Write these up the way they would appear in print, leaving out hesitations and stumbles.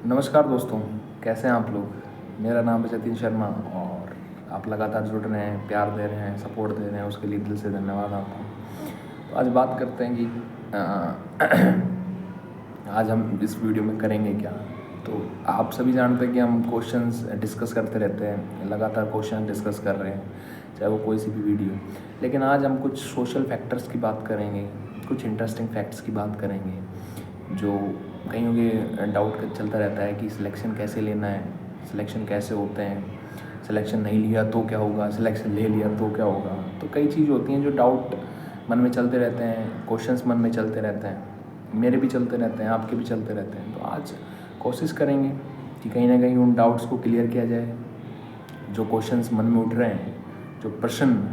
नमस्कार दोस्तों, कैसे हैं आप लोग। मेरा नाम है जतिन शर्मा और आप लगातार जुड़ रहे हैं, प्यार दे रहे हैं, सपोर्ट दे रहे हैं, उसके लिए दिल से धन्यवाद आपको। तो आज बात करते हैं कि आज हम इस वीडियो में करेंगे क्या। तो आप सभी जानते हैं कि हम क्वेश्चंस डिस्कस करते रहते हैं, लगातार क्वेश्चन डिस्कस कर रहे हैं, चाहे वो कोई सी भी वीडियो। लेकिन आज हम कुछ सोशल फैक्टर्स की बात करेंगे, कुछ इंटरेस्टिंग फैक्ट्स की बात करेंगे जो कईयों के डाउट चलता रहता है कि सिलेक्शन कैसे लेना है, सिलेक्शन कैसे होते हैं, सिलेक्शन नहीं लिया तो क्या होगा, सिलेक्शन ले लिया तो क्या होगा। तो कई चीज़ होती हैं जो डाउट मन में चलते रहते हैं, क्वेश्चंस मन में चलते रहते हैं, मेरे भी चलते रहते हैं, आपके भी चलते रहते हैं। तो आज कोशिश करेंगे कि कहीं ना कहीं उन डाउट्स को क्लियर किया जाए। जो क्वेश्चंस मन में उठ रहे हैं, जो प्रश्न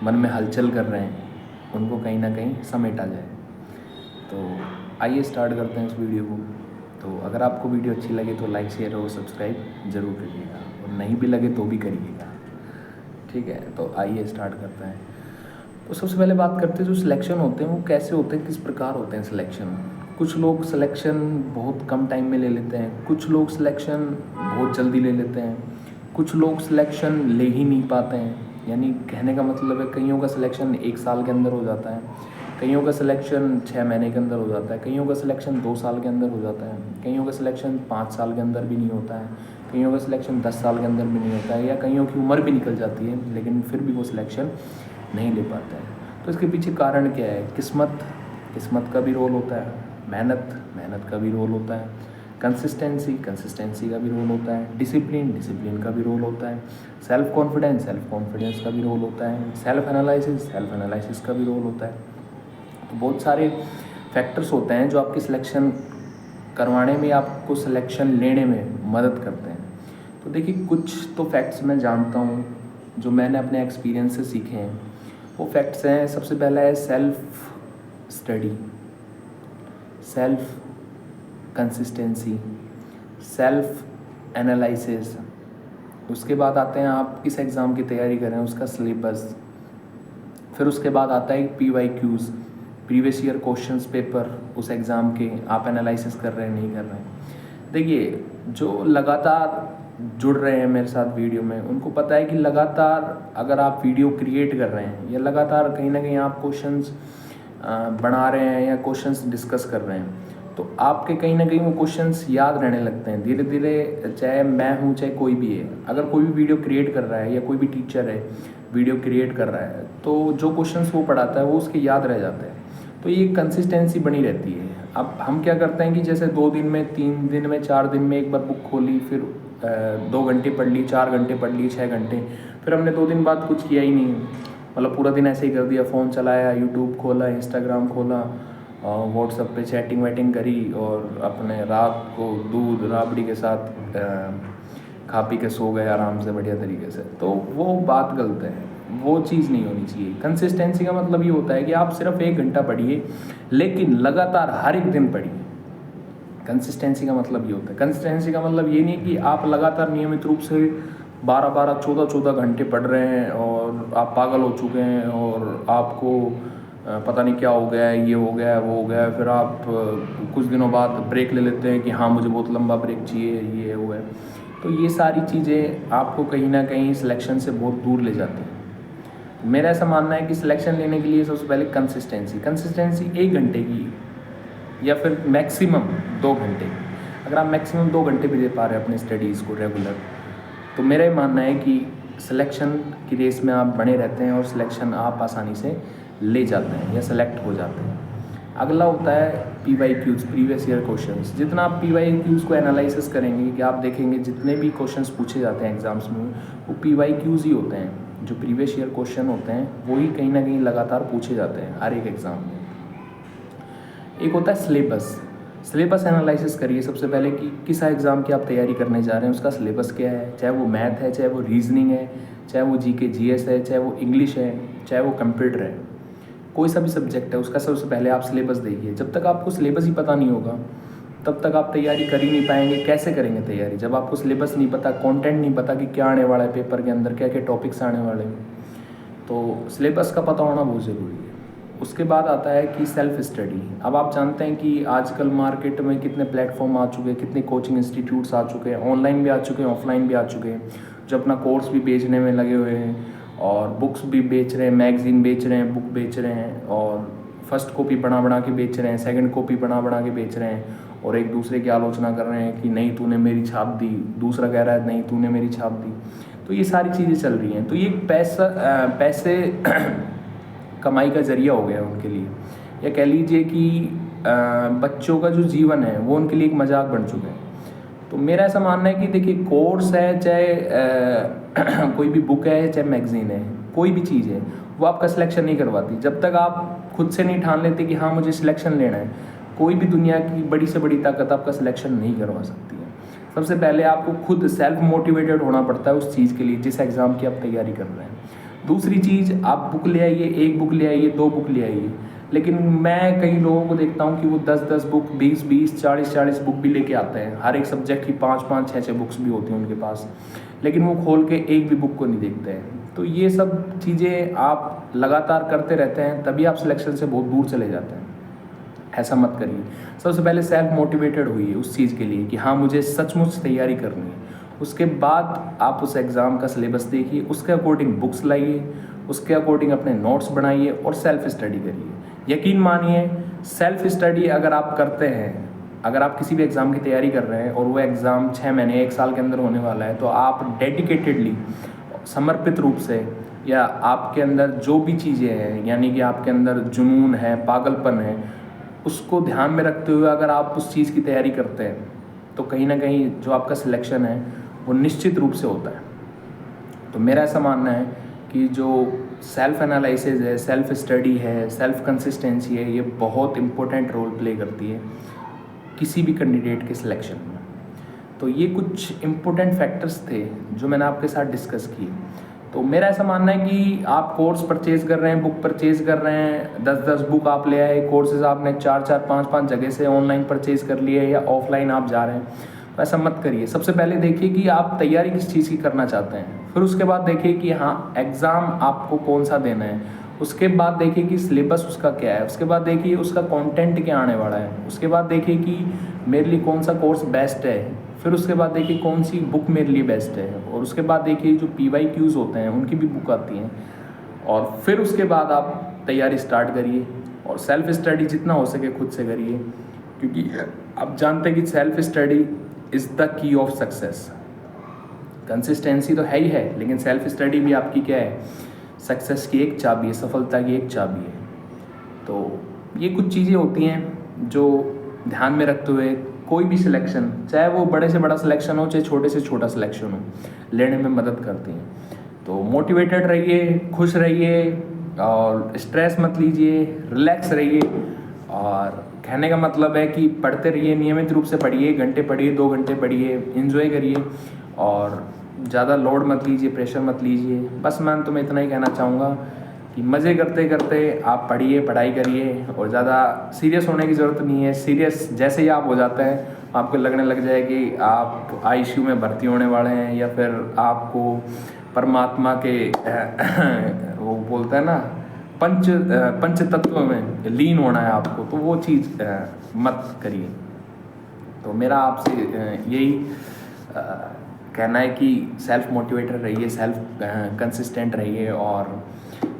मन में हलचल कर रहे हैं, उनको कहीं ना कहीं समेटा जाए। तो आइए स्टार्ट करते हैं इस वीडियो को। तो अगर आपको वीडियो अच्छी लगे तो लाइक शेयर और सब्सक्राइब ज़रूर करिएगा, और नहीं भी लगे तो भी करिएगा, ठीक है। तो आइए स्टार्ट करते हैं। तो सबसे पहले बात करते हैं जो सिलेक्शन होते हैं वो कैसे होते हैं, किस प्रकार होते हैं सिलेक्शन। कुछ लोग सिलेक्शन बहुत कम टाइम में ले लेते हैं, कुछ लोग सिलेक्शन बहुत जल्दी ले लेते हैं, कुछ लोग सिलेक्शन ले ही नहीं पाते हैं। यानी कहने का मतलब है कईयों का सिलेक्शन 1 साल के अंदर हो जाता है, कईयों का सिलेक्शन 6 महीने के अंदर हो जाता है, कईयों का सिलेक्शन 2 साल के अंदर हो जाता है, कईयों का सिलेक्शन 5 साल के अंदर भी नहीं होता है, कईयों का सिलेक्शन 10 साल के अंदर भी नहीं होता है, या कईयों की उम्र भी निकल जाती है लेकिन फिर भी वो सिलेक्शन नहीं ले पाते हैं। तो इसके पीछे कारण क्या है। किस्मत का भी रोल होता है, मेहनत का भी रोल होता है, कंसिस्टेंसी का भी रोल होता है, डिसिप्लिन का भी रोल होता है, सेल्फ कॉन्फिडेंस का भी रोल होता है, सेल्फ एनालिसिस का भी रोल होता है। तो बहुत सारे फैक्टर्स होते हैं जो आपकी सिलेक्शन करवाने में, आपको सिलेक्शन लेने में मदद करते हैं। तो देखिए, कुछ तो फैक्ट्स मैं जानता हूँ जो मैंने अपने एक्सपीरियंस से सीखे हैं। वो फैक्ट्स हैं, सबसे पहला है self study, self consistency, self analysis. उसके बाद आते हैं आप किस एग्ज़ाम की तैयारी कर रहे हैं, उसका सिलेबस। फिर उसके बाद आता है PYQs, previous year questions paper, उस एग्ज़ाम के आप एनालिसिस कर रहे हैं नहीं कर रहे हैं। देखिए, जो लगातार जुड़ रहे हैं मेरे साथ वीडियो में, उनको पता है कि लगातार अगर आप वीडियो क्रिएट कर रहे हैं या लगातार कहीं ना कहीं आप क्वेश्चंस बना रहे हैं या क्वेश्चंस डिस्कस कर रहे हैं, तो आपके कहीं ना कहीं वो क्वेश्चंस याद रहने लगते हैं धीरे धीरे। चाहे मैं हूँ, चाहे कोई भी है, अगर कोई भी वीडियो क्रिएट कर रहा है या कोई भी टीचर है वीडियो क्रिएट कर रहा है, तो जो क्वेश्चंस वो पढ़ाता है वो उसके याद रह जाते हैं। तो ये कंसिस्टेंसी बनी रहती है। अब हम क्या करते हैं कि जैसे 2 दिन में, 3 दिन में, 4 दिन में एक बार बुक खोली, फिर 2 घंटे पढ़ ली, 4 घंटे पढ़ ली, 6 घंटे, फिर हमने 2 दिन बाद कुछ किया ही नहीं, मतलब पूरा दिन ऐसे ही कर दिया। फ़ोन चलाया, यूट्यूब खोला, इंस्टाग्राम खोला, व्हाट्सएप पे चैटिंग वैटिंग करी, और अपने रात को दूध राबड़ी के साथ खा पी के सो गए आराम से बढ़िया तरीके से। तो वो बात गलत है, वो चीज़ नहीं होनी चाहिए। कंसिस्टेंसी का मतलब ये होता है कि आप सिर्फ 1 घंटा पढ़िए लेकिन लगातार हर एक दिन पढ़िए। कंसिस्टेंसी का मतलब ये होता है। कंसिस्टेंसी का मतलब ये नहीं कि आप लगातार नियमित रूप से 12-12, 14-14 घंटे पढ़ रहे हैं और आप पागल हो चुके हैं और आपको पता नहीं क्या हो गया है, ये हो गया है, वो हो गया है। फिर आप कुछ दिनों बाद ब्रेक ले लेते हैं कि हाँ मुझे बहुत लंबा ब्रेक चाहिए, ये वो है। तो ये सारी चीज़ें आपको कहीं ना कहीं सिलेक्शन से बहुत दूर ले जाती हैं। मेरा ऐसा मानना है कि सिलेक्शन लेने के लिए सबसे पहले कंसिस्टेंसी 1 घंटे की या फिर मैक्सिमम 2 घंटे। अगर आप मैक्सिमम 2 घंटे भी दे पा रहे हैं अपनी स्टडीज़ को रेगुलर, तो मेरा ये मानना है कि सिलेक्शन की रेस में आप बने रहते हैं और सिलेक्शन आप आसानी से ले जाते हैं या सेलेक्ट हो जाते हैं। अगला होता है PYQs, प्रीवियस ईयर क्वेश्चंस। जितना आप PYQs को एनालिसिस करेंगे, कि आप देखेंगे जितने भी क्वेश्चंस पूछे जाते हैं एग्जाम्स में, वो PYQs ही होते हैं। जो प्रीवियस ईयर क्वेश्चन होते हैं वो ही कहीं ना कहीं लगातार पूछे जाते हैं हर एक एग्ज़ाम में। एक होता है सिलेबस एनालिसिस करिए सबसे पहले कि किस एग्ज़ाम की आप तैयारी करने जा रहे हैं, उसका सिलेबस क्या है। चाहे वो मैथ है, चाहे वो रीजनिंग है, चाहे वो GK GS है, चाहे वो इंग्लिश है, चाहे वो कंप्यूटर है, कोई सा भी सब्जेक्ट है, उसका सबसे पहले आप सिलेबस देखिए। जब तक आपको सिलेबस ही पता नहीं होगा तब तक आप तैयारी कर ही नहीं पाएंगे। कैसे करेंगे तैयारी जब आपको सिलेबस नहीं पता, कंटेंट नहीं पता कि क्या आने वाला है पेपर के अंदर, क्या क्या टॉपिक्स आने वाले हैं। तो सिलेबस का पता होना बहुत ज़रूरी है। उसके बाद आता है कि सेल्फ स्टडी। अब आप जानते हैं कि आजकल मार्केट में कितने प्लेटफॉर्म आ चुके हैं, कितने कोचिंग इंस्टीट्यूट्स आ चुके हैं, ऑनलाइन भी आ चुके हैं, ऑफलाइन भी आ चुके हैं, जो अपना कोर्स भी बेचने में लगे हुए हैं और बुक्स भी बेच रहे हैं, मैगजीन बेच रहे हैं, बुक बेच रहे हैं और फर्स्ट कॉपी बना के बेच रहे हैं, सेकंड कॉपी बना के बेच रहे हैं और एक दूसरे की आलोचना कर रहे हैं कि नहीं तूने मेरी छाप दी, दूसरा कह रहा है नहीं तूने मेरी छाप दी। तो ये सारी चीज़ें चल रही हैं। तो ये पैसे कमाई का ज़रिया हो गया उनके लिए, या कह लीजिए कि बच्चों का जो जीवन है वो उनके लिए एक मजाक बन चुका है। तो मेरा ऐसा मानना है कि देखिए, कोर्स है चाहे कोई भी बुक है चाहे मैगजीन है, कोई भी चीज़ है, वो आपका सिलेक्शन नहीं करवाती जब तक आप खुद से नहीं ठान लेते कि हाँ मुझे सिलेक्शन लेना है। कोई भी दुनिया की बड़ी से बड़ी ताकत आपका सिलेक्शन नहीं करवा सकती है। सबसे पहले आपको खुद सेल्फ मोटिवेटेड होना पड़ता है उस चीज़ के लिए जिस एग्ज़ाम की आप तैयारी कर रहे हैं। दूसरी चीज़, आप बुक ले आइए, 1 बुक ले आइए, 2 बुक ले आइए, लेकिन मैं कई लोगों को देखता हूँ कि वो 10-10 बुक, 20-20, 40-40 बुक भी लेके आते हैं। हर एक सब्जेक्ट की 5-5, 6-6 बुक्स भी होती हैं उनके पास, लेकिन वो खोल के एक भी बुक को नहीं देखते हैं। तो ये सब चीज़ें आप लगातार करते रहते हैं तभी आप सिलेक्शन से बहुत दूर चले जाते हैं। ऐसा मत करिए। सबसे पहले सेल्फ मोटिवेटेड होइए उस चीज़ के लिए कि हाँ मुझे सचमुच तैयारी करनी है। उसके बाद आप उस एग्ज़ाम का सिलेबस देखिए, उसके अकॉर्डिंग बुक्स लाइए, उसके अकॉर्डिंग अपने नोट्स बनाइए और सेल्फ स्टडी करिए। यकीन मानिए, सेल्फ स्टडी अगर आप करते हैं, अगर आप किसी भी एग्ज़ाम की तैयारी कर रहे हैं और वो एग्ज़ाम 6 महीने 1 साल के अंदर होने वाला है, तो आप डेडिकेटेडली, समर्पित रूप से, या आपके अंदर जो भी चीज़ें हैं, यानी कि आपके अंदर जुनून है, पागलपन है, उसको ध्यान में रखते हुए अगर आप उस चीज़ की तैयारी करते हैं तो कहीं ना कहीं जो आपका सिलेक्शन है वो निश्चित रूप से होता है। तो मेरा ऐसा मानना है कि जो सेल्फ एनालिसिस है, सेल्फ स्टडी है, सेल्फ कंसिस्टेंसी है, ये बहुत इम्पोर्टेंट रोल प्ले करती है किसी भी कैंडिडेट के सिलेक्शन में। तो ये कुछ इम्पोर्टेंट फैक्टर्स थे जो मैंने आपके साथ डिस्कस किए। तो मेरा ऐसा मानना है कि आप कोर्स परचेज़ कर रहे हैं, बुक परचेज़ कर रहे हैं, 10-10 बुक आप ले आए, कोर्सेज आपने 4-4, 5-5 जगह से ऑनलाइन परचेज़ कर लिए या ऑफलाइन आप जा रहे हैं, तो ऐसा मत करिए। सबसे पहले देखिए कि आप तैयारी किस चीज़ की करना चाहते हैं, फिर उसके बाद देखिए कि हाँ एग्ज़ाम आपको कौन सा देना है, उसके बाद देखिए कि सिलेबस उसका क्या है, उसके बाद देखिए उसका कंटेंट क्या आने वाला है, उसके बाद देखिए कि मेरे लिए कौन सा कोर्स बेस्ट है, फिर उसके बाद देखिए कौन सी बुक मेरे लिए बेस्ट है, और उसके बाद देखिए जो PYQs होते हैं उनकी भी बुक आती हैं, और फिर उसके बाद आप तैयारी स्टार्ट करिए और सेल्फ स्टडी जितना हो सके खुद से करिए, क्योंकि आप जानते हैं कि self study is the key of success. Consistency तो है ही है, लेकिन सेल्फ स्टडी भी आपकी क्या है, सक्सेस की एक चाबी है, सफलता की एक चाबी है। तो ये कुछ चीज़ें होती हैं जो ध्यान में रखते हुए कोई भी सिलेक्शन, चाहे वो बड़े से बड़ा सिलेक्शन हो चाहे छोटे से छोटा सिलेक्शन हो, लेने में मदद करती हैं। तो मोटिवेटेड रहिए, खुश रहिए और स्ट्रेस मत लीजिए, रिलैक्स रहिए। और कहने का मतलब है कि पढ़ते रहिए, नियमित रूप से पढ़िए, घंटे पढ़िए, 2 घंटे पढ़िए, एंजॉय करिए और ज़्यादा लोड मत लीजिए, प्रेशर मत लीजिए। बस मैं तुम्हें इतना ही कहना चाहूँगा कि मज़े करते करते आप पढ़िए, पढ़ाई करिए और ज़्यादा सीरियस होने की ज़रूरत नहीं है। सीरियस जैसे ही आप हो जाते हैं आपको लगने लग जाए कि आप ICU में भर्ती होने वाले हैं, या फिर आपको परमात्मा के वो बोलते हैं ना पंच तत्व में लीन होना है आपको, तो वो चीज़ मत करिए। तो मेरा आपसे यही कहना है कि सेल्फ मोटिवेटेड रहिए, सेल्फ कंसिस्टेंट रहिए और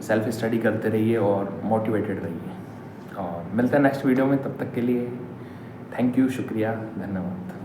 सेल्फ स्टडी करते रहिए और मोटिवेटेड रहिए। और मिलते हैं नेक्स्ट वीडियो में, तब तक के लिए थैंक यू, शुक्रिया, धन्यवाद।